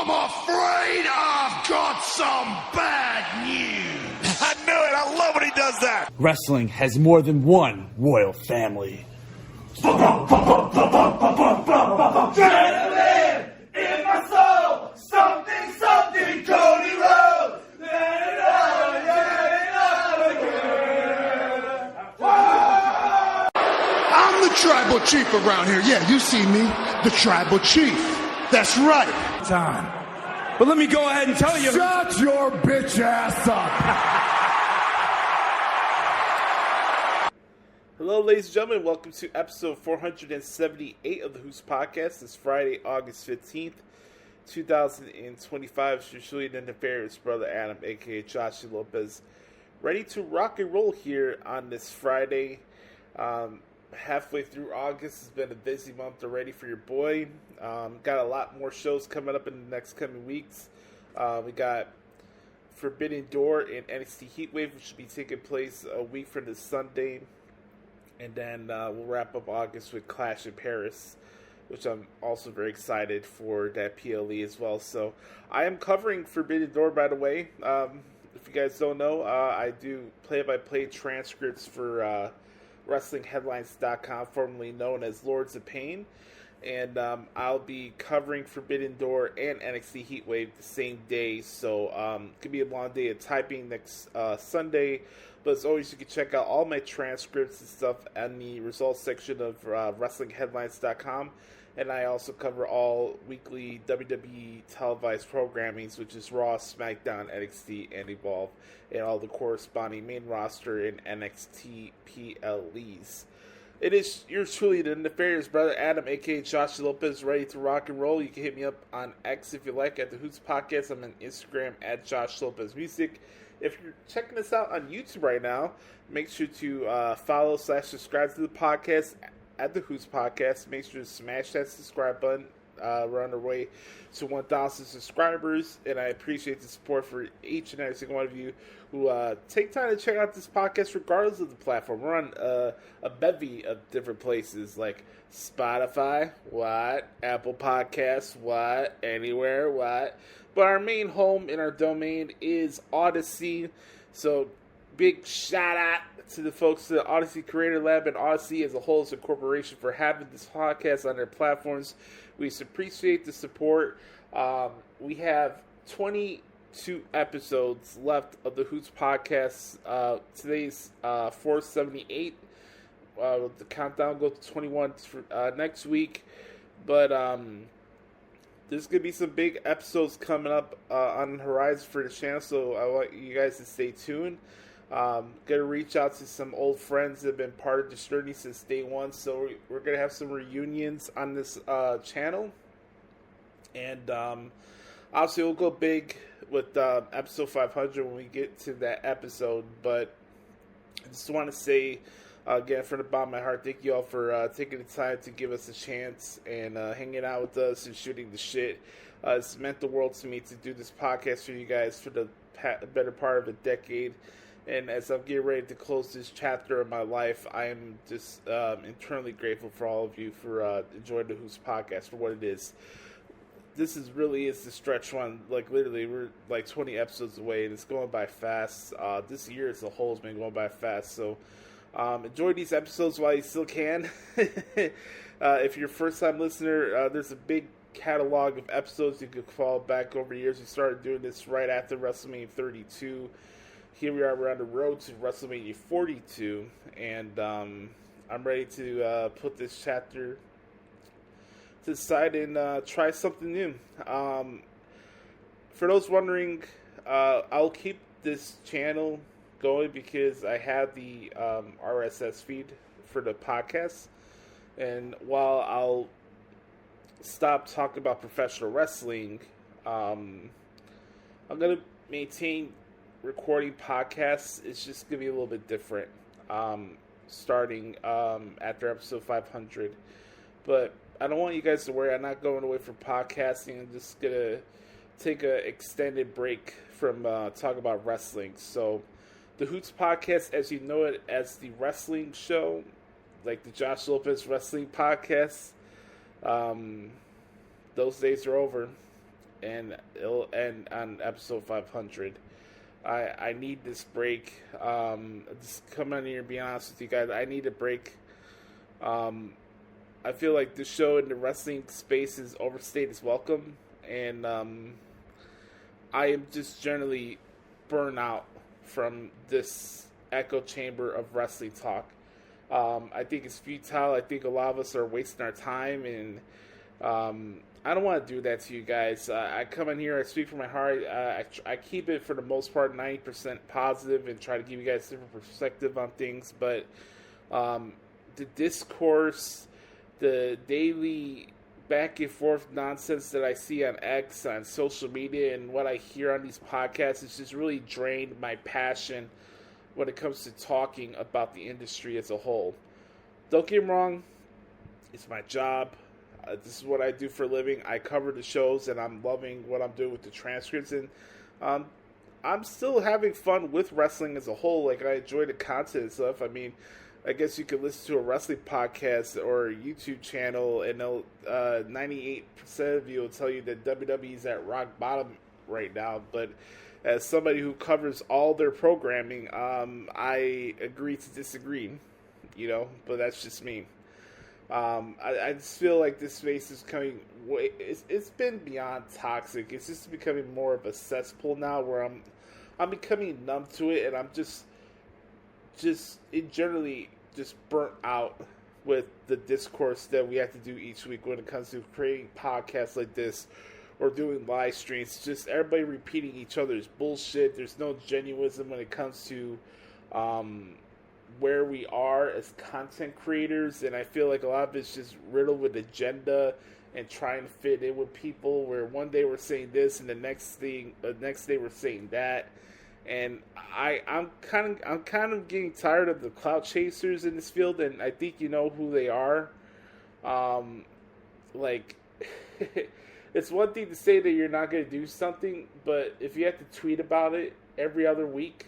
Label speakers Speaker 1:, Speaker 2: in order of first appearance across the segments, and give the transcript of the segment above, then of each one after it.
Speaker 1: I'm afraid I've got some bad news.
Speaker 2: I knew it. I love when he does that.
Speaker 3: Wrestling has more than one royal family.
Speaker 1: Gentlemen, in my soul, something, something, Cody Rhodes. I'm the tribal chief around here. Yeah, you see me, the tribal chief. That's right.
Speaker 4: Time. But let me go ahead and tell you.
Speaker 1: Shut your bitch ass up.
Speaker 5: Hello, ladies and gentlemen. Welcome to episode 478 of the Hoots Podcast. It's Friday, August 15th, 2025. It's your truly the nefarious brother Adam, a.k.a. Joshie Lopez, ready to rock and roll here on this Friday. Halfway through August. It's been a busy month already for your boy. Got a lot more shows coming up in the next coming weeks. We got Forbidden Door and NXT Heatwave, which should be taking place a week from this Sunday. And then we'll wrap up August with Clash in Paris, which I'm also very excited for that PLE as well. So I am covering Forbidden Door, by the way. If you guys don't know, I do play-by-play transcripts for WrestlingHeadlines.com, formerly known as Lords of Pain. And I'll be covering Forbidden Door and NXT Heatwave the same day. So it could be a long day of typing next Sunday. But as always, you can check out all my transcripts and stuff in the results section of WrestlingHeadlines.com. And I also cover all weekly WWE televised programmings, which is Raw, SmackDown, NXT, and Evolve, and all the corresponding main roster and NXT PLEs. It is yours truly, the nefarious brother Adam, a.k.a. Joshie Lopez, ready to rock and roll. You can hit me up on X if you like at the Hoots Podcast. I'm on Instagram at Josh Lopez Music. If you're checking us out on YouTube right now, make sure to follow/subscribe to the podcast at the Hoots Podcast. Make sure to smash that subscribe button. We're on our way to 1,000 subscribers, and I appreciate the support for each and every single one of you who take time to check out this podcast regardless of the platform. We're on a bevy of different places like Spotify, Apple Podcasts, anywhere, But our main home and our domain is Odyssey. So big shout out to the folks at the Odyssey Creator Lab and Odyssey as a whole as a corporation for having this podcast on their platforms. We appreciate the support. We have 22 episodes left of the Hoots Podcast. Today's 478. The countdown goes to 21 for next week. But there's going to be some big episodes coming up on the horizon for the channel, so I want you guys to stay tuned. Going to reach out to some old friends that have been part of this journey since day one, so we're going to have some reunions on this channel. And obviously we'll go big with episode 500 when we get to that episode, but I just want to say again, from the bottom of my heart, thank you all for taking the time to give us a chance and hanging out with us and shooting the shit. It's meant the world to me to do this podcast for you guys for the better part of a decade. And as I'm getting ready to close this chapter of my life, I am just internally grateful for all of you for enjoying the Hoots Podcast for what it is. This really is the stretch one. Like, literally, we're like 20 episodes away, and it's going by fast. This year as a whole has been going by fast, so enjoy these episodes while you still can. If you're a first-time listener, there's a big catalog of episodes you can follow back over the years. We started doing this right after WrestleMania 32. Here we are, we're on the road to WrestleMania 42, and I'm ready to put this chapter to the side and try something new. For those wondering, I'll keep this channel going because I have the RSS feed for the podcast, and while I'll stop talking about professional wrestling, I'm going to maintain recording podcasts. It's just going to be a little bit different starting after episode 500, but I don't want you guys to worry. I'm not going away from podcasting. I'm just going to take an extended break from talking about wrestling. So the Hoots Podcast, as you know it as the wrestling show, like the Josh Lopez Wrestling Podcast, those days are over. and it'll end on episode 500. I need this break. Just come on here and be honest with you guys. I need a break. I feel like the show in the wrestling space is overstayed its welcome, and I am just generally burnt out from this echo chamber of wrestling talk. I think it's futile. I think a lot of us are wasting our time, and I don't want to do that to you guys. I come in here, I speak from my heart. I keep it for the most part 90% positive and try to give you guys a different perspective on things. But the discourse, the daily back and forth nonsense that I see on X, on social media, and what I hear on these podcasts has just really drained my passion when it comes to talking about the industry as a whole. Don't get me wrong, it's my job. This is what I do for a living. I cover the shows, and I'm loving what I'm doing with the transcripts. And I'm still having fun with wrestling as a whole. Like, I enjoy the content and stuff. I mean, I guess you could listen to a wrestling podcast or a YouTube channel, and 98% of you will tell you that WWE is at rock bottom right now. But as somebody who covers all their programming, I agree to disagree, but that's just me. I just feel like this space is coming way, it's been beyond toxic. It's just becoming more of a cesspool now, where I'm becoming numb to it, and I'm just generally just burnt out with the discourse that we have to do each week when it comes to creating podcasts like this or doing live streams. Just everybody repeating each other's bullshit. There's no genuinism when it comes to where we are as content creators, and I feel like a lot of it's just riddled with agenda and trying to fit in with people, where one day we're saying this and the next day we're saying that. And I'm kind of getting tired of the clout chasers in this field, and I think you know who they are. It's one thing to say that you're not going to do something, but if you have to tweet about it every other week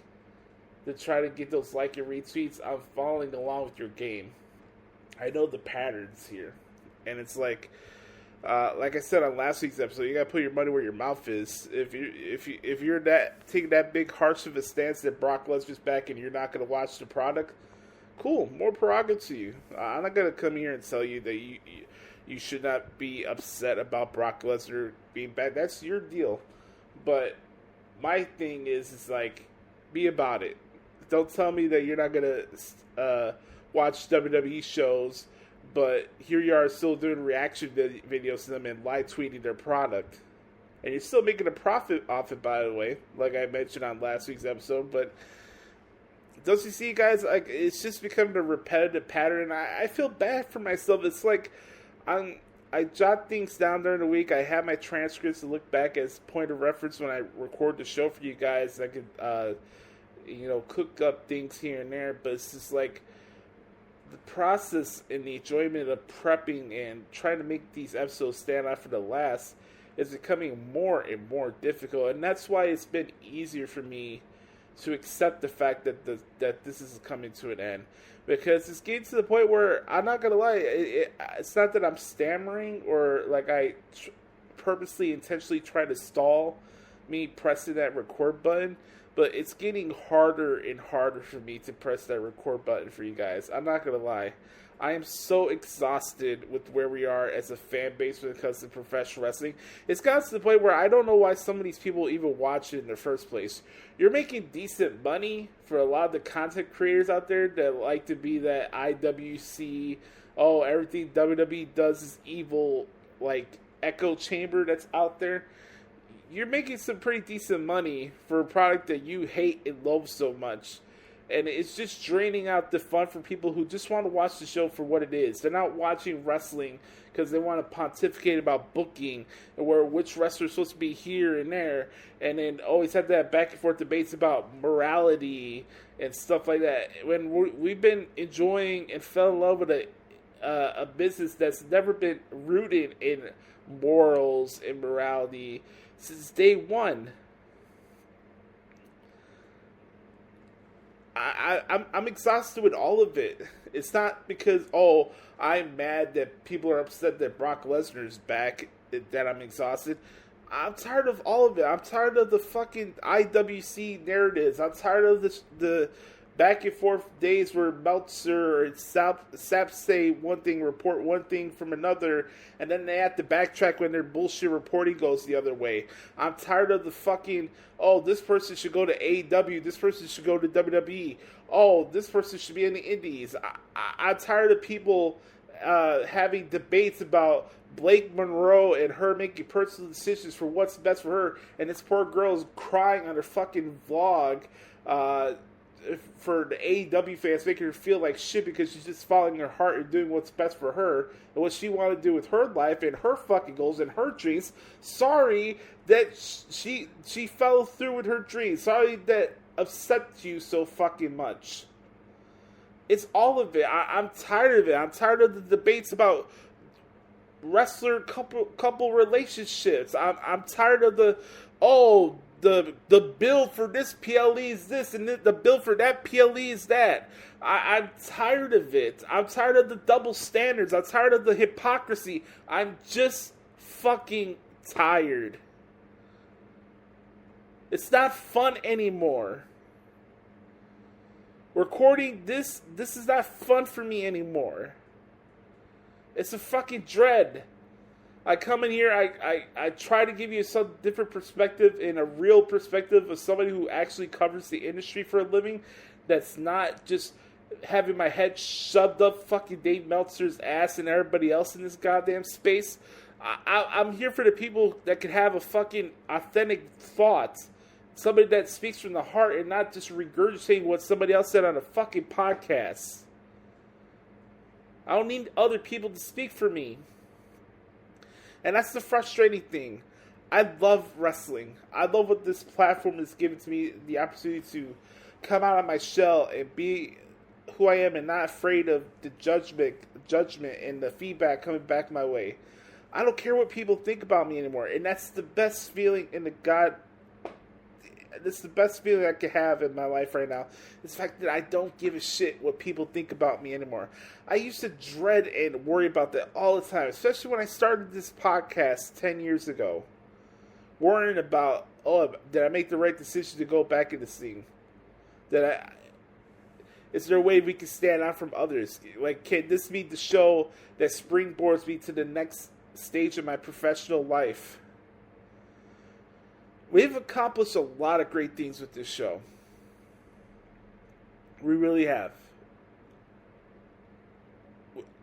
Speaker 5: to try to get those like and retweets, I'm following along with your game. I know the patterns here, and it's like I said on last week's episode, you gotta put your money where your mouth is. If you're taking that big harsh of a stance that Brock Lesnar's back and you're not gonna watch the product, cool, more prerogative to you. I'm not gonna come here and tell you that you should not be upset about Brock Lesnar being back. That's your deal. But my thing is like, be about it. Don't tell me that you're not gonna watch WWE shows, but here you are still doing reaction videos to them and live tweeting their product. And you're still making a profit off it, by the way, like I mentioned on last week's episode. But don't you see, guys, like, it's just becoming a repetitive pattern. I feel bad for myself. It's like I jot things down during the week. I have my transcripts to look back as point of reference when I record the show for you guys. I could cook up things here and there, but it's just like the process and the enjoyment of prepping and trying to make these episodes stand out for the last is becoming more and more difficult, and that's why it's been easier for me to accept the fact that that this is coming to an end, because it's getting to the point where, I'm not gonna lie, it's not that I'm stammering or like I purposely intentionally try to stall me pressing that record button, but it's getting harder and harder for me to press that record button for you guys. I'm not going to lie. I am so exhausted with where we are as a fan base when it comes to professional wrestling. It's gotten to the point where I don't know why some of these people even watch it in the first place. You're making decent money for a lot of the content creators out there that like to be that IWC, everything WWE does is evil, like, echo chamber that's out there. You're making some pretty decent money for a product that you hate and loathe so much. And it's just draining out the fun for people who just want to watch the show for what it is. They're not watching wrestling because they want to pontificate about booking and which wrestler's supposed to be here and there. And then always have that back and forth debates about morality and stuff like that. When we've been enjoying and fell in love with a business that's never been rooted in morals and morality since day one. I'm exhausted with all of it. It's not because, I'm mad that people are upset that Brock Lesnar is back that I'm exhausted. I'm tired of all of it. I'm tired of the fucking IWC narratives. I'm tired of the back and forth days where Meltzer or Sap say one thing, report one thing from another, and then they have to backtrack when their bullshit reporting goes the other way. I'm tired of the fucking, oh, this person should go to AEW, this person should go to WWE, oh, this person should be in the Indies. I'm tired of people having debates about Blake Monroe and her making personal decisions for what's best for her, and this poor girl's crying on her fucking vlog for the AEW fans, making her feel like shit because she's just following her heart and doing what's best for her and what she wanted to do with her life and her fucking goals and her dreams. Sorry that she fell through with her dreams. Sorry that upset you so fucking much. It's all of it. I'm tired of it. I'm tired of the debates about wrestler couple relationships. I'm tired of the bill for this PLE is this and the bill for that PLE is that. I'm tired of it. I'm tired of the double standards. I'm tired of the hypocrisy. I'm just fucking tired. It's not fun anymore. Recording this is not fun for me anymore. It's a fucking dread. I come in here, I try to give you some different perspective and a real perspective of somebody who actually covers the industry for a living, that's not just having my head shoved up fucking Dave Meltzer's ass and everybody else in this goddamn space. I'm here for the people that can have a fucking authentic thought. Somebody that speaks from the heart and not just regurgitating what somebody else said on a fucking podcast. I don't need other people to speak for me. And that's the frustrating thing. I love wrestling. I love what this platform has given to me, the opportunity to come out of my shell and be who I am and not afraid of the judgment and the feedback coming back my way. I don't care what people think about me anymore. And that's the best feeling This is the best feeling I can have in my life right now. It's the fact that I don't give a shit what people think about me anymore. I used to dread and worry about that all the time, especially when I started this podcast 10 years ago. Worrying about, did I make the right decision to go back in the scene? Is there a way we can stand out from others? Like, can this be the show that springboards me to the next stage of my professional life? We've accomplished a lot of great things with this show. We really have.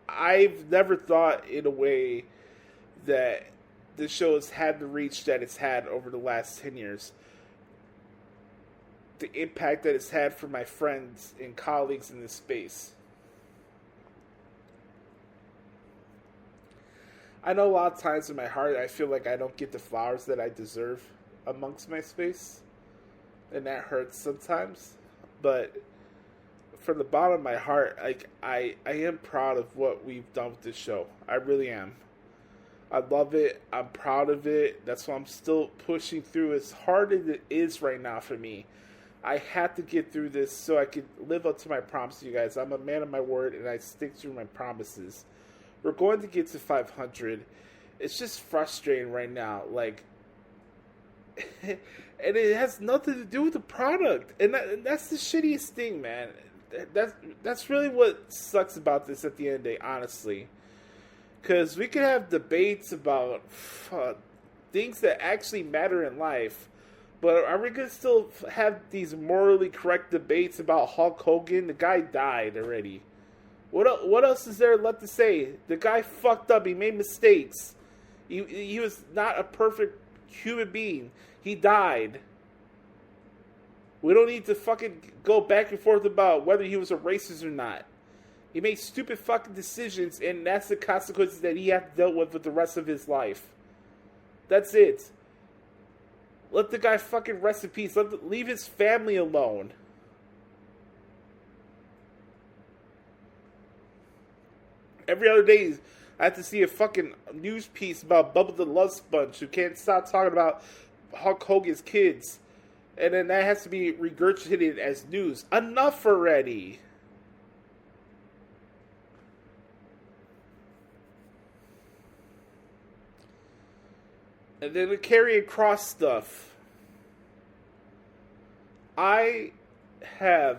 Speaker 5: I've never thought in a way that this show has had the reach that it's had over the last 10 years. The impact that it's had for my friends and colleagues in this space. I know a lot of times in my heart I feel like I don't get the flowers that I deserve amongst my space, and that hurts sometimes, but from the bottom of my heart, I am proud of what we've done with this show. I really am. I love it. I'm proud of it. That's why I'm still pushing through as hard as it is right now for me. I have to get through this so I can live up to my promise to you guys. I'm a man of my word, and I stick through my promises. We're going to get to 500. It's just frustrating right now, and it has nothing to do with the product, and that's the shittiest thing, man. That's really what sucks about this at the end of the day, honestly. Because we could have debates about things that actually matter in life, but are we going to still have these morally correct debates about Hulk Hogan? The guy died already. What else is there left to say? The guy fucked up. He made mistakes. He was not a perfect human being. He died. We don't need to fucking go back and forth about whether he was a racist or not. He made stupid fucking decisions, and that's the consequences that he had to deal with the rest of his life. That's it. Let the guy fucking rest in peace. Leave his family alone. Every other day, I have to see a fucking news piece about Bubba the Love Sponge, who can't stop talking about Hulk Hogan's kids. And then that has to be regurgitated as news. Enough already. And then the Karrion Kross stuff. I have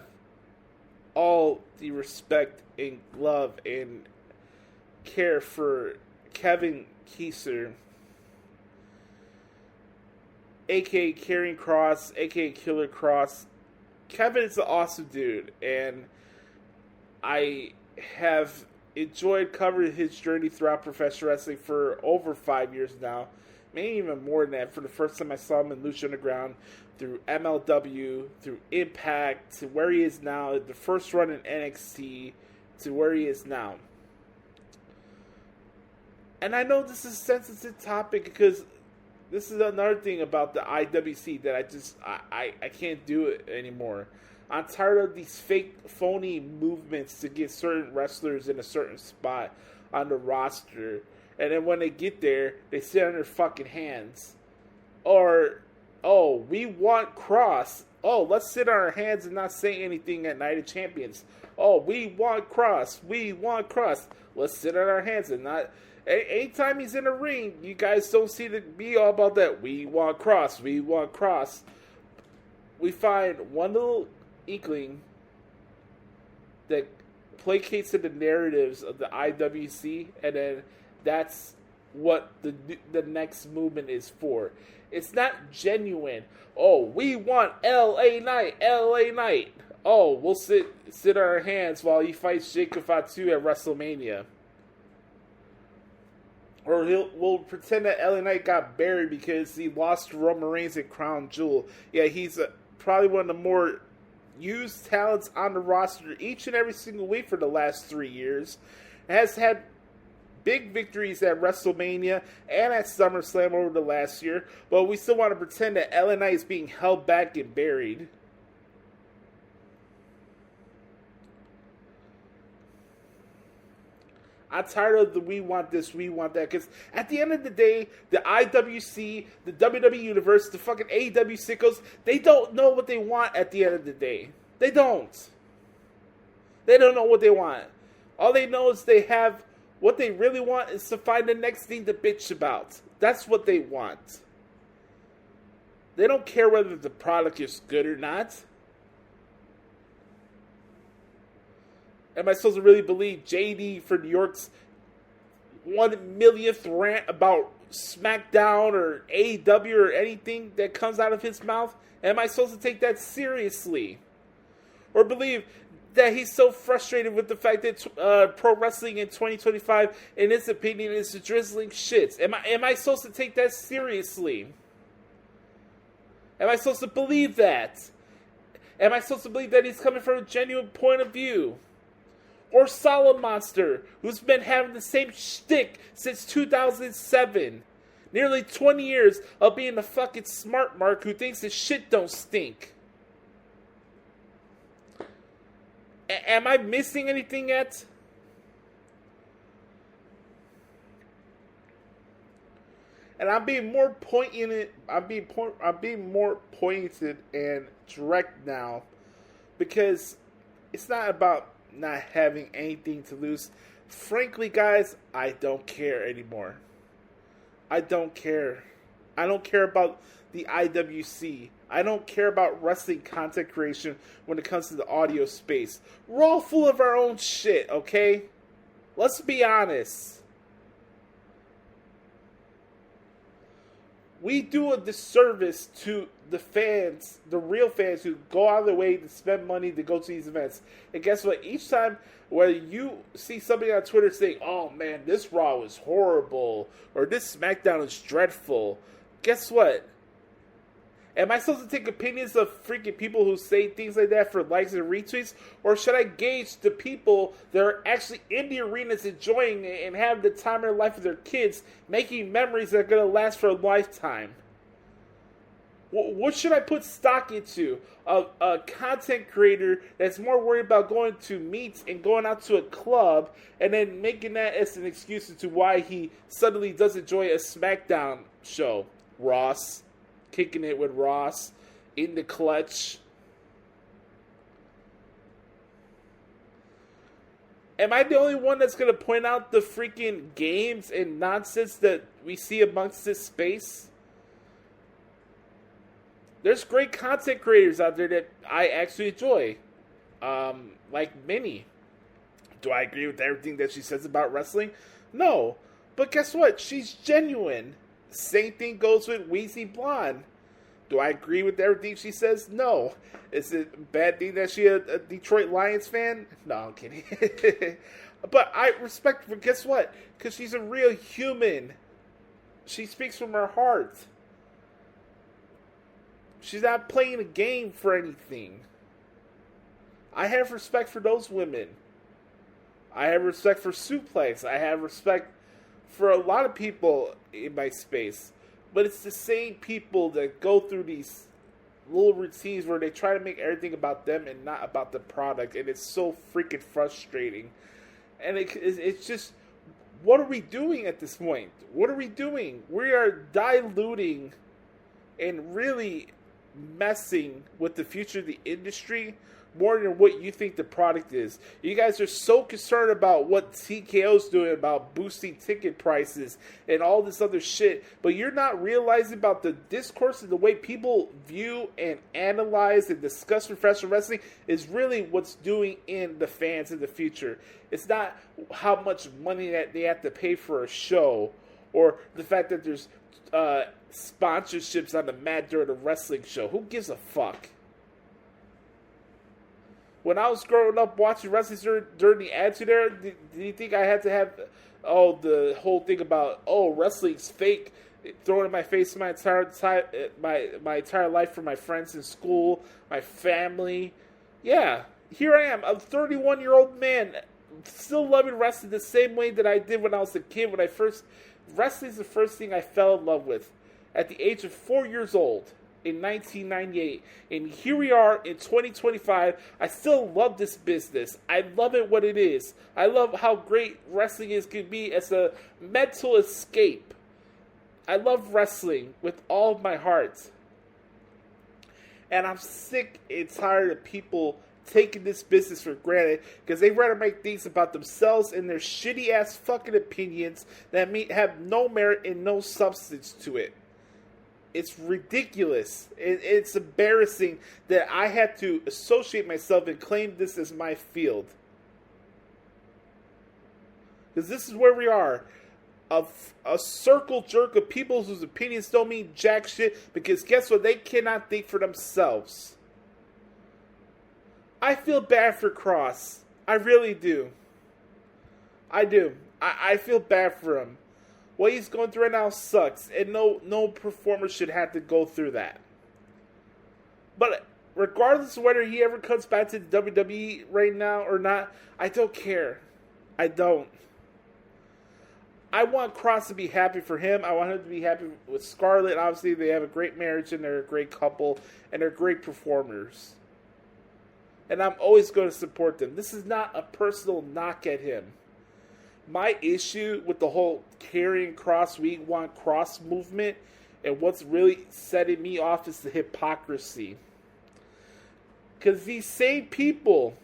Speaker 5: all the respect and love and care for Kevin Kieser, aka Karrion Kross, aka Killer Kross. Kevin is an awesome dude, and I have enjoyed covering his journey throughout professional wrestling for over 5 years now. Maybe even more than that. For the first time I saw him in Lucha Underground, through MLW, through Impact, to where he is now, the first run in NXT, to where he is now. And I know this is a sensitive topic because this is another thing about the IWC that I can't do it anymore. I'm tired of these fake, phony movements to get certain wrestlers in a certain spot on the roster. And then when they get there, they sit on their fucking hands. Or, oh, we want Kross. Oh, let's sit on our hands and not say anything at Night of Champions. Oh, we want Kross. We want Kross. Let's sit on our hands and not... Anytime he's in a ring, you guys don't seem to be all about that. We want Kross. We want Kross. We find one little inkling that placates to the narratives of the IWC, and then that's what the next movement is for. It's not genuine. Oh, we want LA Knight, LA Knight. Oh, we'll sit on our hands while he fights Jacob Fatu at WrestleMania. Or we'll pretend that LA Knight got buried because he lost to Roman Reigns at Crown Jewel. Yeah, he's probably one of the more used talents on the roster each and every single week for the last 3 years. Has had big victories at WrestleMania and at SummerSlam over the last year. But we still want to pretend that LA Knight is being held back and buried. I'm tired of the we want this, we want that. Because at the end of the day, the IWC, the WWE Universe, the fucking AEW sickos, they don't know what they want at the end of the day. They don't. They don't know what they want. All they know is they have, what they really want is to find the next thing to bitch about. That's what they want. They don't care whether the product is good or not. Am I supposed to really believe JD for New York's 1 millionth rant about SmackDown or AEW or anything that comes out of his mouth? Am I supposed to take that seriously? Or believe that he's so frustrated with the fact that pro wrestling in 2025, in his opinion, is drizzling shits? Am I supposed to take that seriously? Am I supposed to believe that? Am I supposed to believe that he's coming from a genuine point of view? Or Solid Monster, who's been having the same shtick since 2007. Nearly 20 years of being a fucking smart mark who thinks his shit don't stink. Am I missing anything yet? And I'm being more pointed. I'm being more pointed and direct now, because it's not about not having anything to lose. Frankly, guys, I don't care anymore. I don't care. I don't care about the IWC. I don't care about wrestling content creation when it comes to the audio space. We're all full of our own shit, okay? Let's be honest. We do a disservice to the fans, the real fans who go out of their way to spend money to go to these events. And guess what? Each time where you see somebody on Twitter saying, oh man, this Raw was horrible, or this SmackDown is dreadful, guess what? Am I supposed to take opinions of freaking people who say things like that for likes and retweets? Or should I gauge the people that are actually in the arenas enjoying it and have the time of their life with their kids, making memories that are going to last for a lifetime? What should I put stock into? A content creator that's more worried about going to meets and going out to a club and then making that as an excuse as to why he suddenly does enjoy a SmackDown show. Ross. Kicking it with Ross in the clutch. Am I the only one that's going to point out the freaking games and nonsense that we see amongst this space? There's great content creators out there that I actually enjoy, like Minnie. Do I agree with everything that she says about wrestling? No. But guess what? She's genuine. Same thing goes with Weezy Blonde. Do I agree with everything she says? No. Is it a bad thing that she's a Detroit Lions fan? No, I'm kidding. But I respect her. Guess what? Because she's a real human. She speaks from her heart. She's not playing a game for anything. I have respect for those women. I have respect for Suplex. I have respect for a lot of people in my space. But it's the same people that go through these little routines where they try to make everything about them and not about the product. And it's so freaking frustrating. And it's just, what are we doing at this point? What are we doing? We are diluting and really messing with the future of the industry more than what you think the product is. You guys are so concerned about what TKO's doing about boosting ticket prices and all this other shit, but you're not realizing about the discourse and the way people view and analyze and discuss professional wrestling is really what's doing in the fans in the future. It's not how much money that they have to pay for a show or the fact that there's sponsorships on the mat during a wrestling show. Who gives a fuck? When I was growing up watching wrestling during the Attitude Era, did you think I had to have the whole thing about wrestling's fake thrown in my face my entire life from my friends in school, my family? Yeah, here I am, a 31-year-old man still loving wrestling the same way that I did when I was a kid. Wrestling's the first thing I fell in love with at the age of 4 years old. In 1998, and here we are in 2025. I still love this business. I love it what it is. I love how great wrestling can be as a mental escape. I love wrestling with all of my heart. And I'm sick and tired of people taking this business for granted because they rather make things about themselves and their shitty ass fucking opinions that have no merit and no substance to it. It's ridiculous. It's embarrassing that I had to associate myself and claim this as my field. Because this is where we are. A circle jerk of people whose opinions don't mean jack shit. Because guess what? They cannot think for themselves. I feel bad for Kross. I really do. I do. I feel bad for him. What he's going through right now sucks, and no performer should have to go through that. But regardless of whether he ever comes back to the WWE right now or not, I don't care. I don't. I want Kross to be happy for him. I want him to be happy with Scarlett. Obviously, they have a great marriage, and they're a great couple, and they're great performers. And I'm always going to support them. This is not a personal knock at him. My issue with the whole Karrion Kross, we want Kross movement, and what's really setting me off is the hypocrisy. Because these same people,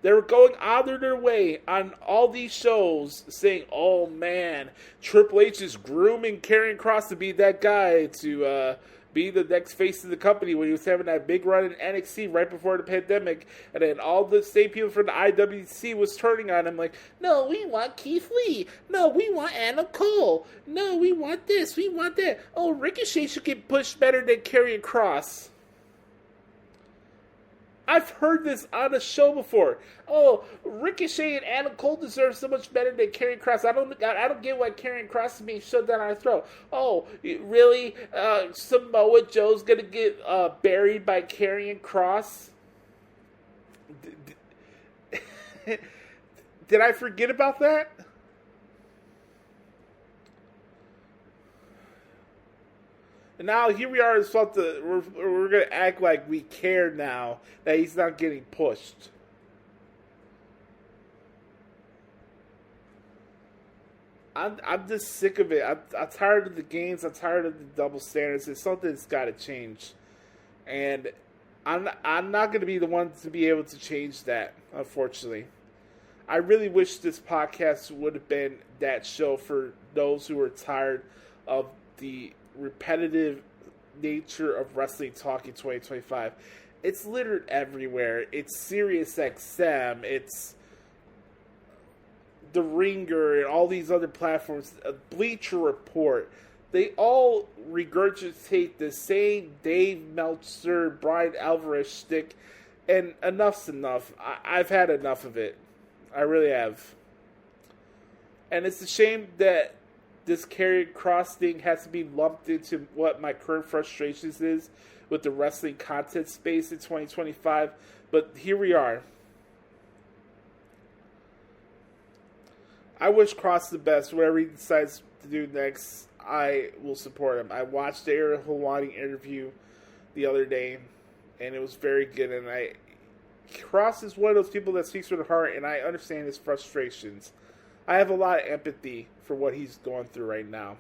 Speaker 5: they were going out of their way on all these shows saying, oh man, Triple H is grooming Karrion Kross to be that guy, to be the next face of the company when he was having that big run in NXT right before the pandemic. And then all the same people from the IWC was turning on him like, no, we want Keith Lee. No, we want Anna Cole. No, we want this. We want that. Oh, Ricochet should get pushed better than Karrion Kross. I've heard this on a show before. Oh, Ricochet and Anna Cole deserve so much better than Karrion Kross. I don't get why Karrion Kross is being shoved down our throat. Oh, really? Samoa Joe's gonna get buried by Karrion Kross? Did I forget about that? And now here we are, we're going to act like we care now that he's not getting pushed. I'm just sick of it. I'm tired of the games. I'm tired of the double standards. It's something that's got to change. And I'm not going to be the one to be able to change that, unfortunately. I really wish this podcast would have been that show for those who are tired of the repetitive nature of wrestling talk in 2025. It's littered everywhere. It's Sirius XM. It's The Ringer and all these other platforms. Bleacher Report. They all regurgitate the same Dave Meltzer, Brian Alvarez shtick, and enough's enough. I've had enough of it. I really have. And it's a shame that this Karrion Kross thing has to be lumped into what my current frustrations is with the wrestling content space in 2025. But here we are. I wish Kross the best. Whatever he decides to do next, I will support him. I watched the Ariel Helwani interview the other day, and it was very good. And Kross is one of those people that speaks from the heart, and I understand his frustrations. I have a lot of empathy for what he's going through right now.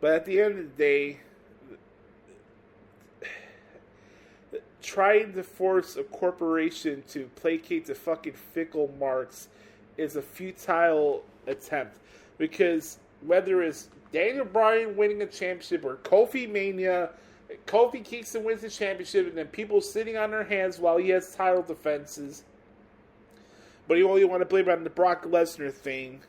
Speaker 5: But at the end of the day, trying to force a corporation to placate to fucking fickle marks is a futile attempt. Because whether it's Daniel Bryan winning a championship or Kofi Mania, Kofi Kingston wins the championship and then people sitting on their hands while he has title defenses, but you only want to blame it on the Brock Lesnar thing.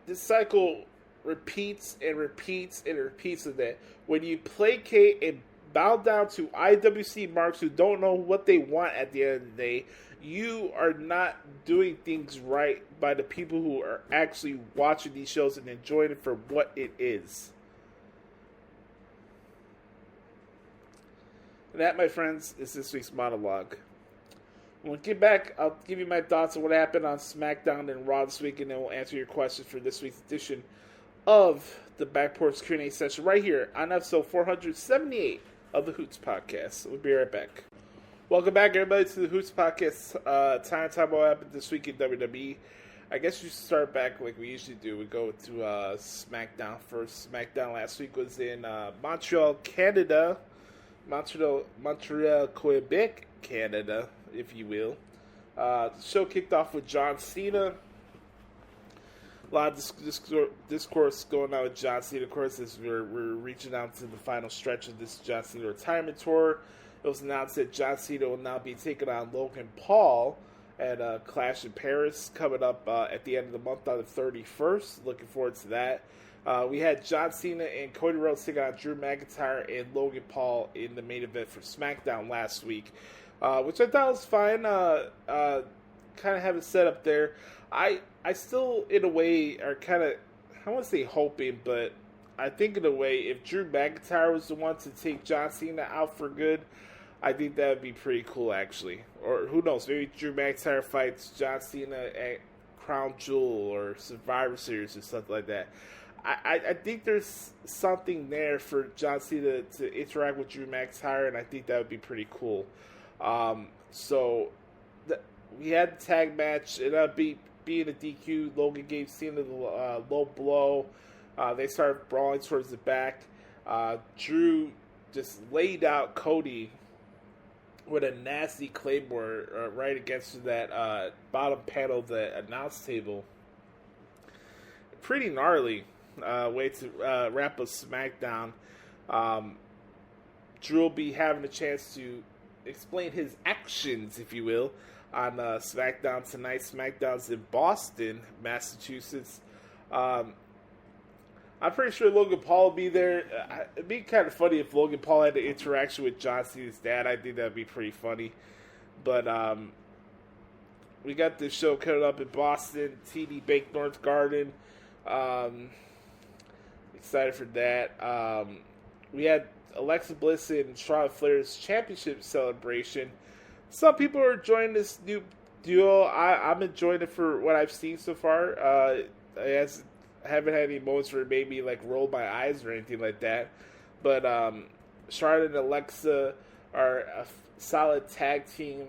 Speaker 5: This cycle repeats and repeats and repeats of that. When you placate and bow down to IWC marks who don't know what they want at the end of the day, you are not doing things right by the people who are actually watching these shows and enjoying it for what it is. And that, my friends, is this week's monologue. When we get back, I'll give you my thoughts on what happened on SmackDown and Raw this week, and then we'll answer your questions for this week's edition of the Back Porch Q&A session right here on episode 478 of the Hoots Podcast. We'll be right back. Welcome back, everybody, to the Hoots Podcast. Time to talk about what happened this week in WWE. I guess you should start back like we usually do. We go to SmackDown first. SmackDown last week was in Montreal, Canada. Montreal, Quebec, Canada, if you will. The show kicked off with John Cena. A lot of discourse going on with John Cena, of course, as we're reaching out to the final stretch of this John Cena retirement tour. It was announced that John Cena will now be taking on Logan Paul at Clash in Paris coming up at the end of the month on the 31st. Looking forward to that. We had John Cena and Cody Rhodes taking on Drew McIntyre and Logan Paul in the main event for SmackDown last week, which I thought was fine. Kind of have it set up there. I still, in a way, are kind of, I won't say hoping, but I think in a way, if Drew McIntyre was the one to take John Cena out for good, I think that would be pretty cool, actually. Or who knows, maybe Drew McIntyre fights John Cena at Crown Jewel or Survivor Series or something like that. I think there's something there for John Cena to interact with Drew McIntyre, and I think that would be pretty cool. We had the tag match. It ended up being a DQ. Logan gave Cena the low blow. They started brawling towards the back. Drew just laid out Cody with a nasty Claymore right against that bottom panel of the announce table. Pretty gnarly way to wrap up SmackDown. Drew will be having a chance to explain his actions, if you will, on SmackDown tonight. SmackDown's in Boston, Massachusetts. I'm pretty sure Logan Paul will be there. It'd be kind of funny if Logan Paul had an interaction with John Cena's dad. I think that'd be pretty funny. But we got this show coming up in Boston, TD Bank North Garden. Excited for that. We had Alexa Bliss and Charlotte Flair's championship celebration. Some people are enjoying this new duo. I'm enjoying it for what I've seen so far. I haven't had any moments where it made me like roll my eyes or anything like that. But Charlotte and Alexa are a solid tag team.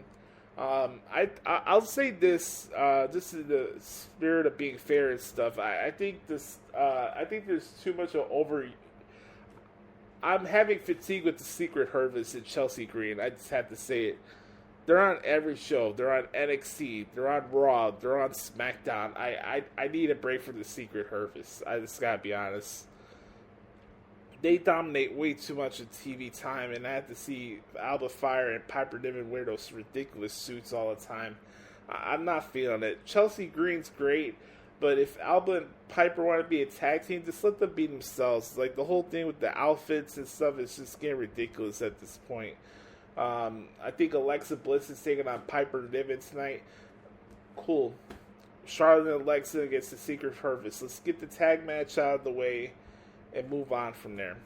Speaker 5: I'll say this. This is the spirit of being fair and stuff. I think this. I think there's too much of over. I'm having fatigue with the Secret Harvest and Chelsea Green. I just have to say it. They're on every show. They're on NXT. They're on Raw. They're on SmackDown. I need a break from the Secret Harvest. I just gotta be honest. they dominate way too much of TV time, and I have to see Alba Fire and Piper Niven wear those ridiculous suits all the time. I'm not feeling it. Chelsea Green's great, but if Alba and Piper want to be a tag team, just let them be themselves. Like, the whole thing with the outfits and stuff is just getting ridiculous at this point. I think Alexa Bliss is taking on Piper Niven tonight. Cool. Charlotte and Alexa against the Secret Purpose. Let's get the tag match out of the way and move on from there.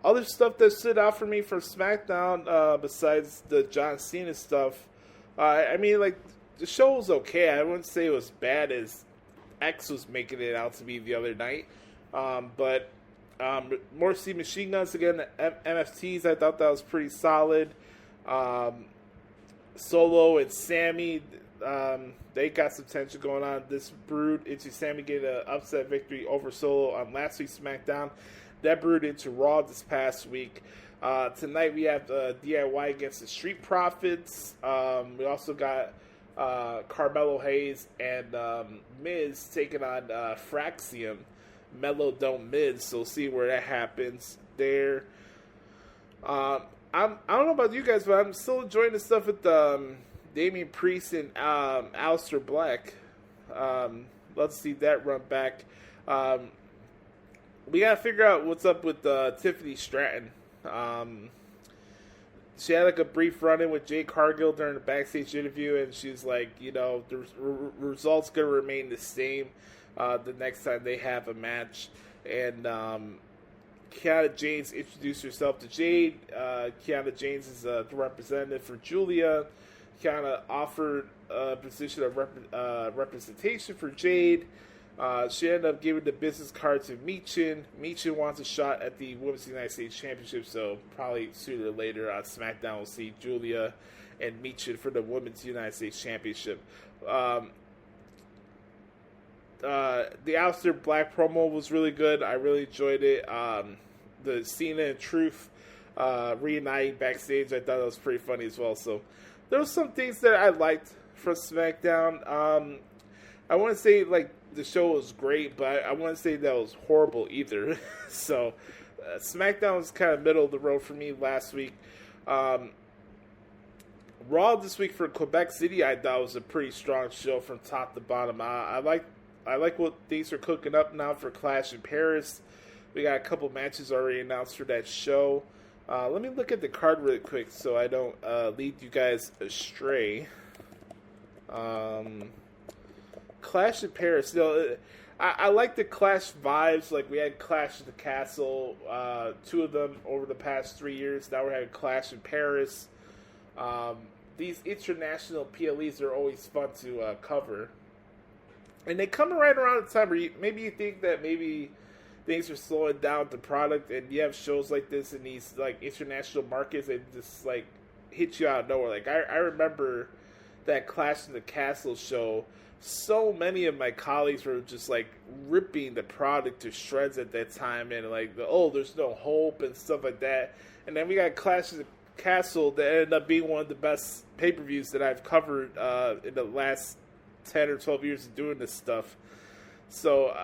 Speaker 5: Other stuff that stood out for me from SmackDown, besides the John Cena stuff, the show was okay. I wouldn't say it was bad as X was making it out to be the other night. But Morrissey Machine Guns against MFTs, I thought that was pretty solid. Solo and Sammy, they got some tension going on. This brewed into Sammy getting an upset victory over Solo on last week's SmackDown. That brewed into Raw this past week. Tonight we have DIY against the Street Profits. We also got Carmelo Hayes and Miz taking on Fraxium. Melo don't Miz, so we'll see where that happens there. I don't know about you guys, but I'm still enjoying the stuff with Damian Priest and Aleister Black. Let's see that run back. We gotta figure out what's up with Tiffany Stratton. She had like a brief run-in with Jade Cargill during the backstage interview, and she's like, the results gonna remain the same the next time they have a match. And Kiana James introduced herself to Jade. Kiana James is the representative for Julia. Kiana offered a position of representation for Jade. She ended up giving the business card to Michin. Michin wants a shot at the Women's United States Championship, so probably sooner or later on SmackDown we'll see Julia and Michin for the Women's United States Championship. The Aleister Black promo was really good. I really enjoyed it. The Cena and Truth reuniting backstage, I thought that was pretty funny as well. So there were some things that I liked from SmackDown. I wouldn't say like the show was great, but I wouldn't say that was horrible either. So SmackDown was kind of middle of the road for me last week. Raw this week for Quebec City, I thought was a pretty strong show from top to bottom. I like what things are cooking up now for Clash in Paris. We got a couple matches already announced for that show. Let me look at the card really quick so I don't lead you guys astray. Clash in Paris. I like the Clash vibes. Like, we had Clash at the Castle, 2 of them over the past 3 years. Now we're having Clash in Paris. These international PLEs are always fun to cover. And they come right around the time where maybe you think that maybe things are slowing down with the product, and you have shows like this in these like international markets and just like hit you out of nowhere. Like I remember that Clash in the Castle show. So many of my colleagues were just like ripping the product to shreds at that time, and like there's no hope and stuff like that. And then we got Clash in the Castle that ended up being one of the best pay-per-views that I've covered in the last 10 or 12 years of doing this stuff. So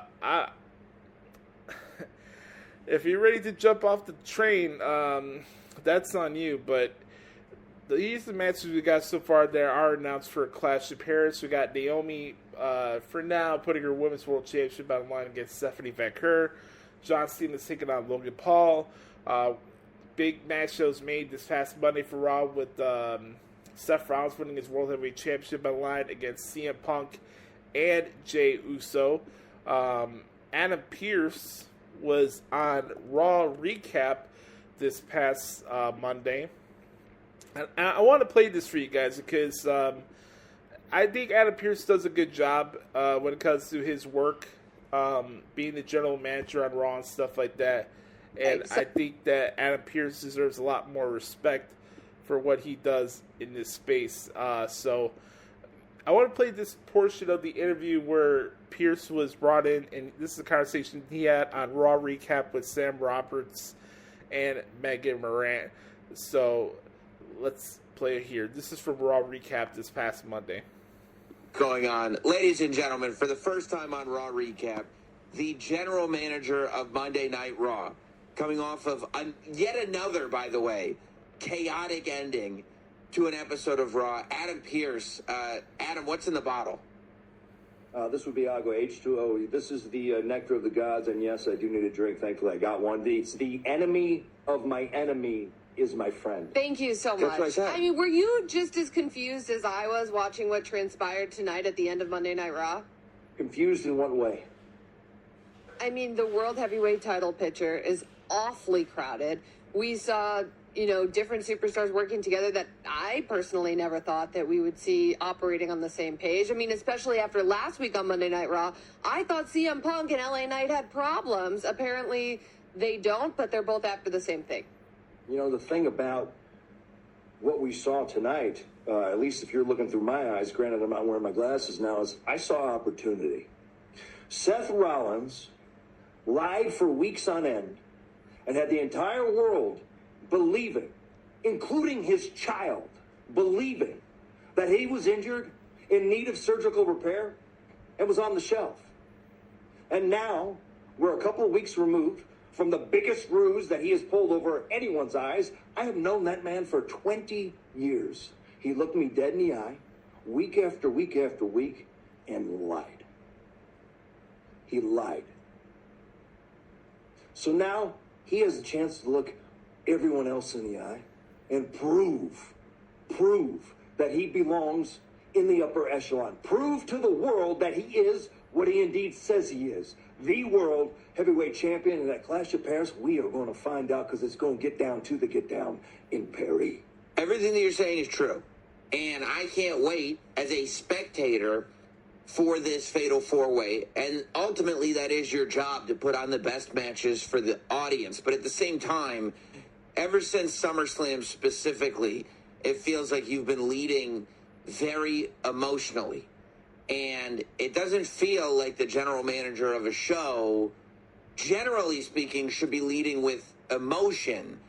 Speaker 5: if you're ready to jump off the train, that's on you. But these are the matches we got so far that are announced for Clash of Paris. We got Naomi, for now, putting her Women's World Championship on the line against Stephanie Vaquer. John Cena's taking on Logan Paul. Big match that was made this past Monday for Raw with Seth Rollins winning his World Heavyweight Championship on the line against CM Punk and Jey Uso. Adam Pearce was on Raw Recap this past Monday. And I want to play this for you guys because I think Adam Pearce does a good job when it comes to his work, being the general manager on Raw and stuff like that. And I think that Adam Pearce deserves a lot more respect for what he does in this space. So I want to play this portion of the interview where Pearce was brought in, and this is a conversation he had on Raw Recap with Sam Roberts and Megan Morant. So let's play it here. This is from Raw Recap this past Monday.
Speaker 6: Going on. Ladies and gentlemen, for the first time on Raw Recap, the general manager of Monday Night Raw, coming off of yet another, by the way, chaotic ending to an episode of Raw. Adam Pearce. Adam, what's in the bottle?
Speaker 7: This would be Agua H2O. This is the nectar of the gods, and yes, I do need a drink. Thankfully, I got one. It's the enemy of my enemy is my friend.
Speaker 8: Thank you so much.
Speaker 6: That's what I said.
Speaker 8: I mean, were you just as confused as I was watching what transpired tonight at the end of Monday Night Raw?
Speaker 7: Confused in what way?
Speaker 8: I mean, the World Heavyweight title picture is awfully crowded. We saw, different superstars working together that I personally never thought that we would see operating on the same page. I mean, especially after last week on Monday Night Raw, I thought CM Punk and LA Knight had problems. Apparently they don't, but they're both after the same thing.
Speaker 7: The thing about what we saw tonight, at least if you're looking through my eyes, granted I'm not wearing my glasses now, is I saw opportunity. Seth Rollins lied for weeks on end and had the entire world believing, including his child, believing that he was injured, in need of surgical repair, and was on the shelf. And now, we're a couple of weeks removed from the biggest ruse that he has pulled over anyone's eyes. I have known that man for 20 years. He looked me dead in the eye, week after week after week, and lied. He lied. So now, he has a chance to look everyone else in the eye and prove that he belongs in the upper echelon. Prove to the world that he is what he indeed says he is, the world heavyweight champion. And at Clash of Paris, we are going to find out, because it's going to get down to the get down in Paris.
Speaker 6: Everything that you're saying is true. And I can't wait as a spectator for this fatal four-way. And ultimately, that is your job, to put on the best matches for the audience. But at the same time, ever since SummerSlam specifically, it feels like you've been leading very emotionally. And it doesn't feel like the general manager of a show, generally speaking, should be leading with emotion.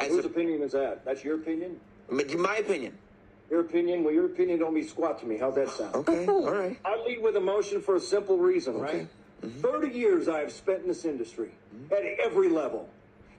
Speaker 7: Whose opinion is that? That's your opinion?
Speaker 6: My opinion.
Speaker 7: Your opinion? Well, your opinion don't mean squat to me. How's that sound?
Speaker 6: Okay, all right.
Speaker 7: I lead with emotion for a simple reason, right?
Speaker 6: Mm-hmm.
Speaker 7: 30 years I have spent in this industry at every level.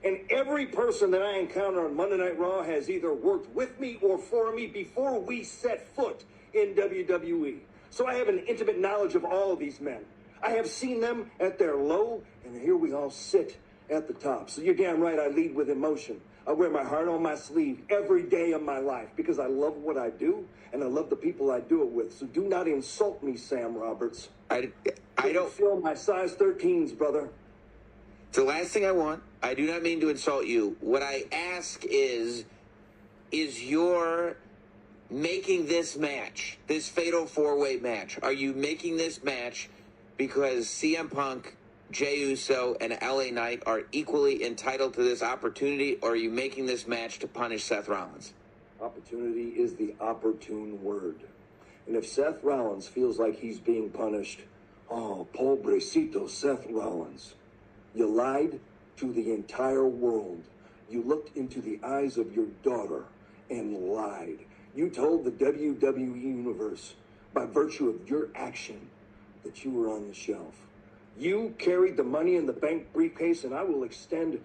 Speaker 7: And every person that I encounter on Monday Night Raw has either worked with me or for me before we set foot in WWE. So I have an intimate knowledge of all of these men. I have seen them at their low, and here we all sit at the top. So you're damn right, I lead with emotion. I wear my heart on my sleeve every day of my life because I love what I do, and I love the people I do it with. So do not insult me, Sam Roberts.
Speaker 6: I don't
Speaker 7: feel my size 13s, brother.
Speaker 6: It's the last thing I want. I do not mean to insult you. What I ask is your making this match, this fatal four-way match, are you making this match because CM Punk, Jey Uso, and LA Knight are equally entitled to this opportunity, or are you making this match to punish Seth Rollins?
Speaker 7: Opportunity is the opportune word. And if Seth Rollins feels like he's being punished, oh, pobrecito Seth Rollins. You lied to the entire world. You looked into the eyes of your daughter and lied. You told the WWE Universe, by virtue of your action, that you were on the shelf. You carried the Money in the Bank briefcase, and I will extend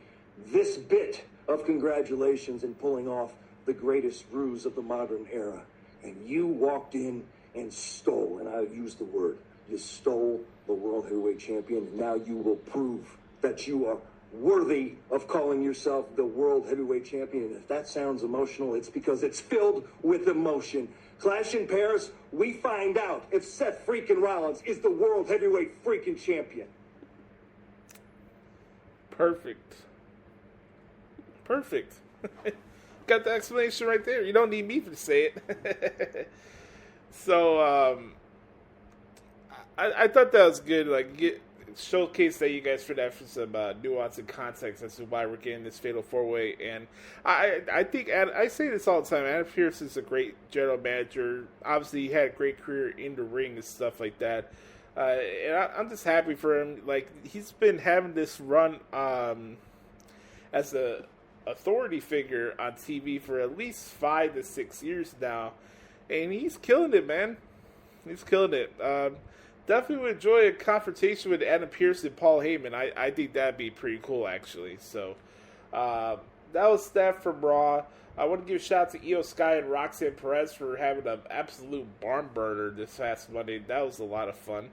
Speaker 7: this bit of congratulations in pulling off the greatest ruse of the modern era. And you walked in and stole, and I use the word, you stole the World Heavyweight Champion, and now you will prove that you are worthy of calling yourself the World Heavyweight Champion. And if that sounds emotional, it's because it's filled with emotion. Clash in Paris, we find out if Seth freaking Rollins is the World Heavyweight freaking Champion.
Speaker 5: Perfect. Got the explanation right there. You don't need me to say it. So, I thought that was good. Like, showcase that you guys for that for some nuance and context as to why we're getting this fatal four-way. And I think, I say this all the time, Adam Pearce is a great general manager. Obviously, he had a great career in the ring and stuff like that. And I'm just happy for him. Like, he's been having this run as a authority figure on TV for at least 5 to 6 years now. And he's killing it, man. He's killing it. definitely would enjoy a confrontation with Adam Pearce and Paul Heyman. I think that'd be pretty cool, actually. So, that was that from Raw. I want to give a shout out to Io Sky and Roxanne Perez for having an absolute barn burner this past Monday. That was a lot of fun.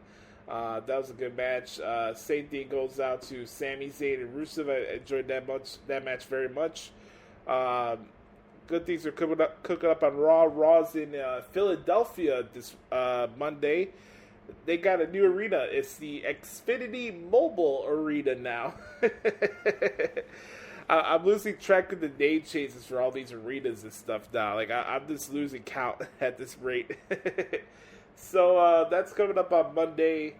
Speaker 5: That was a good match. Same thing goes out to Sami Zayn and Rusev. I enjoyed that match very much. Good things are cooking up on Raw. Raw's in Philadelphia this Monday. They got a new arena. It's the Xfinity Mobile Arena now. I'm losing track of the name changes for all these arenas and stuff now. Like, I'm just losing count at this rate. So, that's coming up on Monday.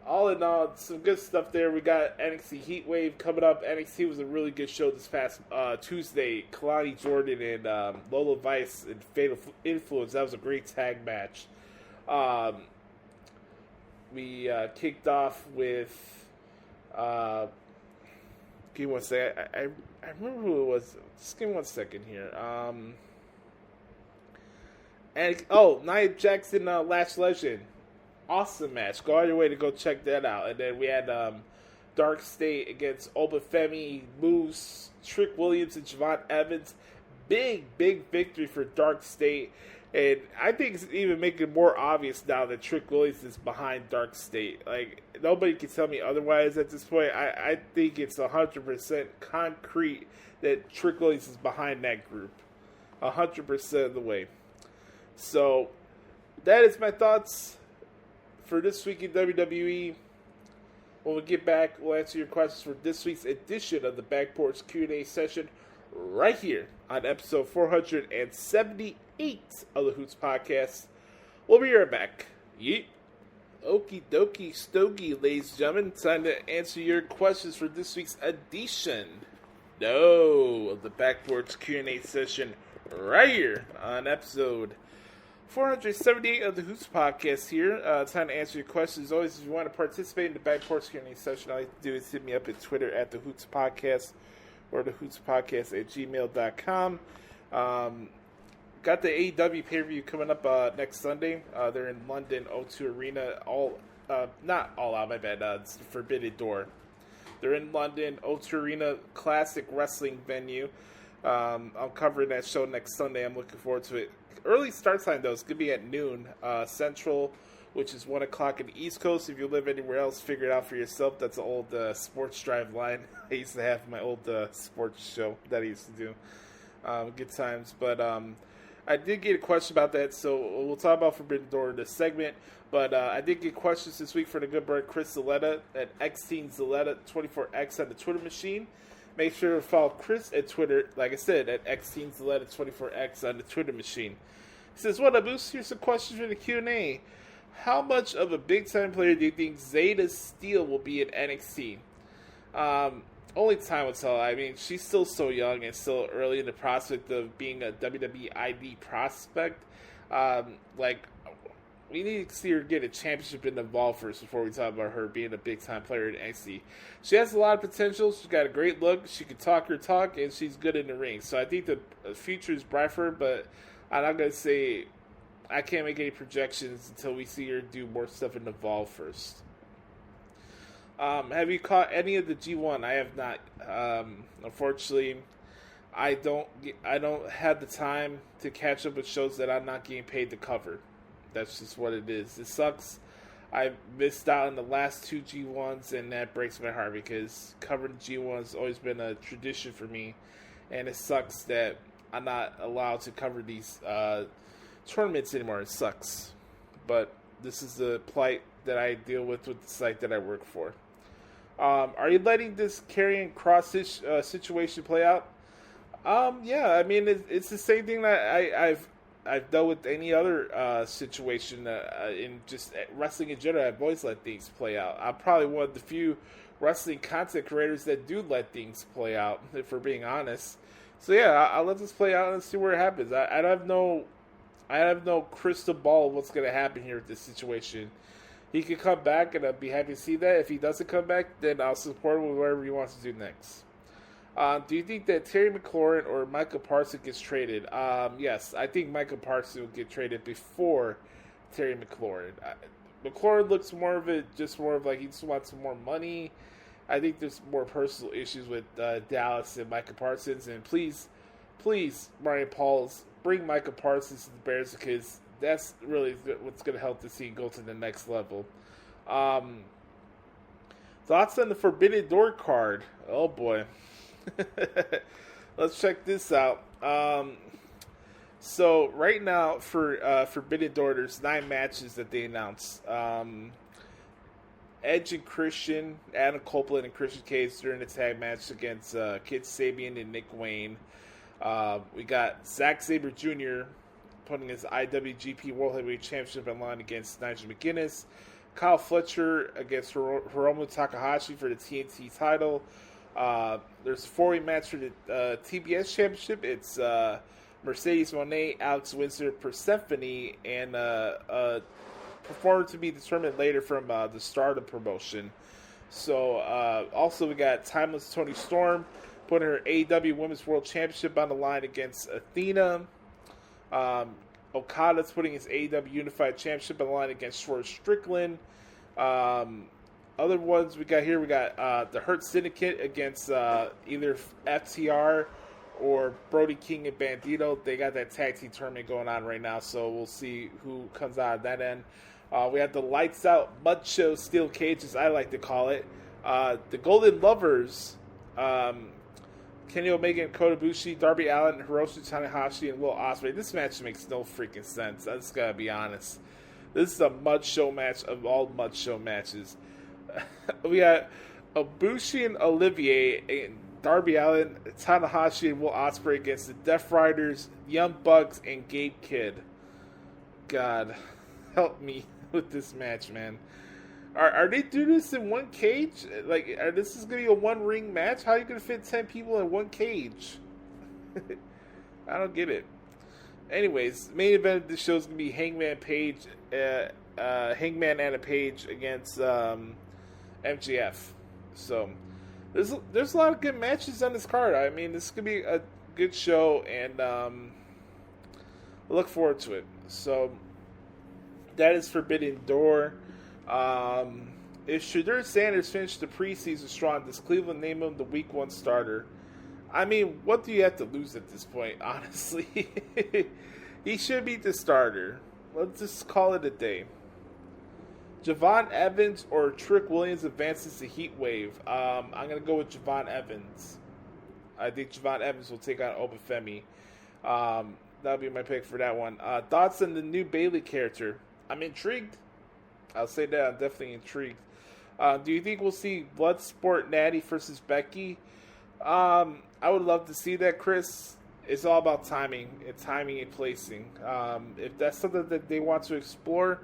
Speaker 5: All in all, some good stuff there. We got NXT Heatwave coming up. NXT was a really good show this past Tuesday. Kalani Jordan and Lola Vice and Fatal Influence. That was a great tag match. We kicked off with... give me one second. I remember who it was. Just give me 1 second here. Nia Jackson, Lash Legend. Awesome match. Go out your way to go check that out. And then we had Dark State against Obafemi, Moose, Trick Williams, and Javon Evans. Big victory for Dark State. And I think it's even making it more obvious now that Trick Williams is behind Dark State. Like, nobody can tell me otherwise at this point. I think it's 100% concrete that Trick Williams is behind that group. 100% of the way. So, that is my thoughts for this week in WWE. When we get back, we'll answer your questions for this week's edition of the Back Porch Q&A session right here on episode 478 of the Hoots Podcast. We'll be right back. Yeet. Okie dokie stogie, ladies and gentlemen. Time to answer your questions for this week's edition of the Back Porch Q&A session right here on episode 478 of the Hoots Podcast here. Time to answer your questions. As always, if you want to participate in the Back Porch Q&A session, all you have to do is hit me up at Twitter at the Hoots Podcast or the Hoots Podcast at gmail.com. Got the AEW pay-per-view coming up next Sunday. They're in London, O2 Arena. Not All Out, my bad. It's the Forbidden Door. They're in London, O2 Arena, classic wrestling venue. I'm covering that show next Sunday. I'm looking forward to it. Early start time, though, it's going to be at noon Central, which is 1 o'clock in the East Coast. If you live anywhere else, figure it out for yourself. That's an old Sports Drive line I used to have in my old sports show that I used to do. Good times. But I did get a question about that, so we'll talk about Forbidden Door in this segment. But I did get questions this week from the good bird Chris Zaletta at XTeenZaletta24X on the Twitter machine. Make sure to follow Chris at Twitter, like I said, at XTeenZaletta24X on the Twitter machine. He says, what up, Boost? Here's some questions for the Q&A. How much of a big-time player do you think Zeta Steele will be at NXT? Only time will tell. I mean, she's still so young and still early in the prospect of being a WWE ID prospect. We need to see her get a championship involved first before we talk about her being a big-time player in NXT. She has a lot of potential. She's got a great look. She can talk her talk, and she's good in the ring. So I think the future is bright for her, but I'm not going to say I can't make any projections until we see her do more stuff in Evolve first. Have you caught any of the G1? I have not. Unfortunately, I don't have the time to catch up with shows that I'm not getting paid to cover. That's just what it is. It sucks. I missed out on the last 2 G1s, and that breaks my heart because covering G1 has always been a tradition for me, and it sucks that I'm not allowed to cover these tournaments anymore. It sucks. But this is the plight that I deal with the site that I work for. Are you letting this Karrion Kross situation play out? Yeah, I mean, it's the same thing that I've dealt with any other situation in just wrestling in general. I've always let things play out. I'm probably one of the few wrestling content creators that do let things play out, if we're being honest. So yeah, I'll let this play out and see where it happens. I have no crystal ball of what's going to happen here with this situation. He could come back, and I'd be happy to see that. If he doesn't come back, then I'll support him with whatever he wants to do next. Do you think that Terry McLaurin or Michael Parsons gets traded? Yes, I think Michael Parsons will get traded before Terry McLaurin. McLaurin looks more of like he just wants some more money. I think there's more personal issues with Dallas and Micah Parsons. And please, Marion Pauls, bring Micah Parsons to the Bears because that's really what's going to help the team go to the next level. Thoughts on the Forbidden Door card? Oh boy. Let's check this out. So right now for Forbidden Door, there's 9 matches that they announced. Edge and Christian, Adam Copeland and Christian Cage during the tag match against Kid Sabian and Nick Wayne. We got Zack Sabre Jr. putting his IWGP World Heavyweight Championship on line against Nigel McGuinness. Kyle Fletcher against Hiromu Takahashi for the TNT title. There's a 4-way match for the TBS Championship. It's Mercedes Moné, Alex Windsor, Persephone, and a performer to be determined later from the Stardom promotion. So, also we got Timeless Toni Storm putting her AEW Women's World Championship on the line against Athena. Okada's putting his AEW Unified Championship on the line against Schwartz Strickland. Other ones we got here, we got the Hurt Syndicate against either FTR or Brody King and Bandito. They got that tag team tournament going on right now, so we'll see who comes out of that end. We have the Lights Out Mud Show Steel Cage, as I like to call it. The Golden Lovers, Kenny Omega and Kota Ibushi, Darby Allin, Hiroshi Tanahashi, and Will Ospreay. This match makes no freaking sense. I just gotta be honest. This is a mud show match of all mud show matches. We got Ibushi and Olivier, and Darby Allin, Tanahashi, and Will Ospreay against the Death Riders, Young Bucks, and Gabe Kidd. God, help me with this match, man. Are they doing this in one cage? Like, this is going to be a one-ring match? How are you going to fit 10 people in one cage? I don't get it. Anyways, main event of the show is going to be Hangman Anna Page against MJF. So, there's a lot of good matches on this card. I mean, this is going to be a good show, and I look forward to it. So, that is Forbidden Door. If Shadur Sanders finished the preseason strong, does Cleveland name him the Week 1 starter? I mean, what do you have to lose at this point, honestly? He should be the starter. Let's just call it a day. Javon Evans or Trick Williams advances to Heat Wave. I'm going to go with Javon Evans. I think Javon Evans will take on Obafemi. That'll be my pick for that one. Thoughts on the new Bayley character? I'm intrigued. I'll say that. I'm definitely intrigued. Do you think we'll see Bloodsport Natty versus Becky? I would love to see that, Chris. It's all about timing and placing. If that's something that they want to explore,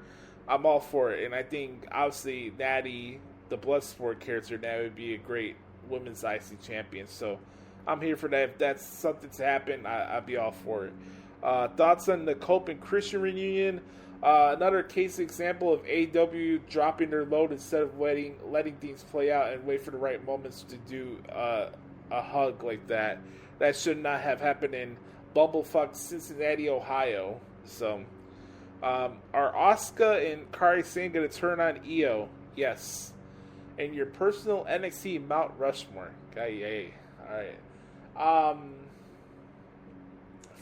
Speaker 5: I'm all for it. And I think, obviously, Natty, the Bloodsport character, now would be a great women's IC champion. So I'm here for that. If that's something to happen, I'd be all for it. Thoughts on the Cope and Christian reunion? Another case example of AEW dropping their load instead of letting things play out and wait for the right moments to do a hug like that. That should not have happened in bumblefuck Cincinnati, Ohio. So, are Asuka and Kairi Sane going to turn on Io? Yes. And your personal NXT Mount Rushmore. Yay. Alright.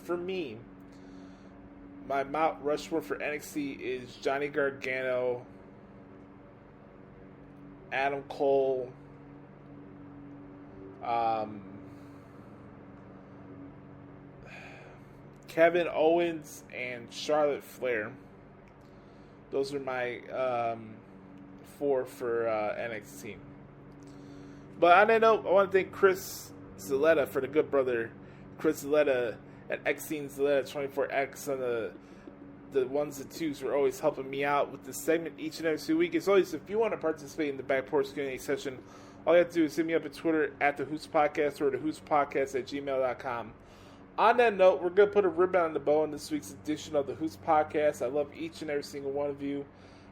Speaker 5: For me, my Mount Rushmore for NXT is Johnny Gargano, Adam Cole, Kevin Owens, and Charlotte Flair. Those are my 4 for NXT. But on that note, I want to thank Chris Zaletta for the good brother, Chris Zaletta at Xene Zaletta 24X on the ones and twos for always helping me out with this segment each and every week. As always, if you want to participate in the Back Porch Q&A session, all you have to do is hit me up at Twitter at the Hoots Podcast or the Hoots Podcast at gmail.com. On that note, we're going to put a ribbon on the bow in this week's edition of the Hoots Podcast. I love each and every single one of you.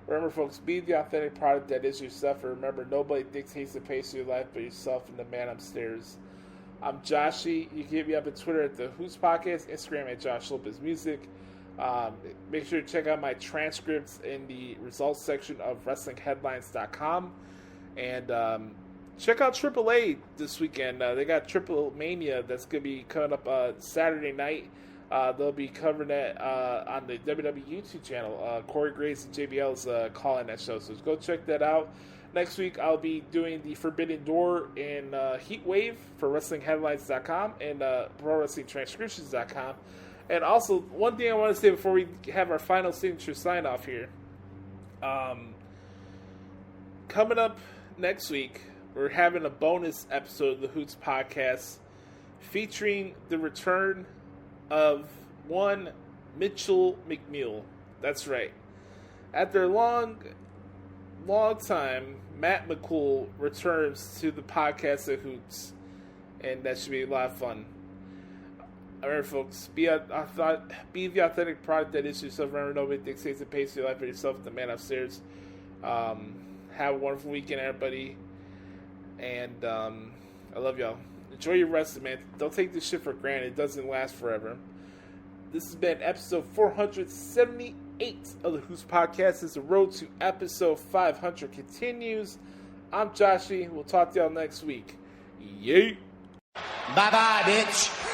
Speaker 5: Remember, folks, be the authentic product that is yourself. And remember, nobody dictates the pace of your life but yourself and the man upstairs. I'm Joshie. You can hit me up at Twitter at the Hoots Podcast, Instagram at Josh Lopez Music. Make sure to check out my transcripts in the results section of WrestlingHeadlines.com. And check out AAA this weekend. They got Triple Mania that's going to be coming up Saturday night. They'll be covering that on the WWE YouTube channel. Corey Graves and JBL's calling that show, so go check that out. Next week, I'll be doing the Forbidden Door in Heatwave for WrestlingHeadlines.com and ProWrestlingTranscriptions.com. And also, one thing I want to say before we have our final signature sign-off here. Coming up next week, we're having a bonus episode of the Hoots Podcast featuring the return of one Mitchell McNeil. That's right. After a long time, Matt McCool returns to the podcast of Hoots, and that should be a lot of fun. Alright, folks, be the authentic product that is yourself. Remember, nobody dictates the pace of your life for yourself. The man upstairs. Have a wonderful weekend, everybody, and I love y'all. Enjoy your wrestling, man. Don't take this shit for granted. It doesn't last forever. This has been episode 478 of the Hoots Podcast. As the road to episode 500 continues, I'm Joshie. We'll talk to y'all next week. Yay!
Speaker 9: Bye-bye, bitch.